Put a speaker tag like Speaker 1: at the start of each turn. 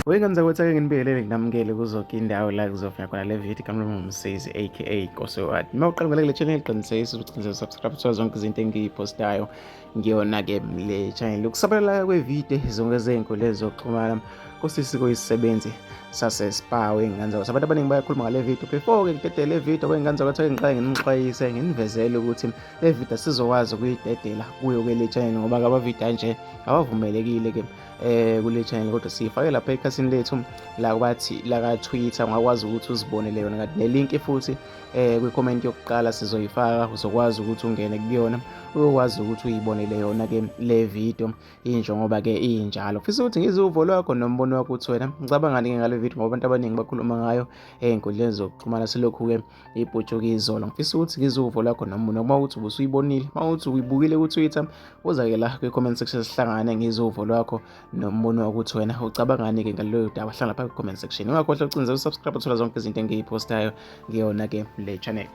Speaker 1: Wengenza ukuthi-ke nginibingelele nginamukele kuzonke indawo la kuzofika khona le video kaMlungu Msisi aka Nkosi Wati. Uma uqala kule channel qinisekisa ukuthi qinisekisa subscribe to zonke izinto engiyiphostayo ngiyona-ke le channel. Ukusabalala kwevideo zonke ezenkundla zokuxhumana kusisi kuyisisebenzi sase-Spar wenganza ukuthi abantu abaningi bayakhuluma ngale video. Before-ke ngidedele le video wenganza ukuthi ngiqale nginixwayise nginivezele ukuthi le video sizokwazi ukuyidedela kuyo-ke le channel ngoba ama-video nje awavumelekile-ke kule channel kodwa siyifake lapha ekhasini lethu la bathi la ka-Twitter ungakwazi ukuthi uzibonele yona kanti ne-link futhi kwi-comment yokuqala sizoyifaka uzokwazi ukuthi ungene kuyona uyokwazi ukuthi uyibonele yona-ke le video injengoba-ke injalo. Fisa ukuthi ngizwe uvo lwakho nombono wakho uthi wena ngicabangani-ke ngale video ngoba abantu abaningi bakhuluma ngayo ey'nkundleni zokuxhumana selokhu-ke ibhutshuka izolo. Ngifisa ukuthi ngizwe uvo lwakho nombono uma uthi ubusuyibonile uma uthi uyibukile ku-Twitter uza-ke la kwi-comment section sihlangane ngizwe uvo lwakho nombono wakho uthi wena ucabangani-ke ngaleyo daba hlala lapha kwi-comment section. Ungakhohlwa ukucinza usubscribe uthola zonke izinto engiyiphostayo ngiyona-ke le channel.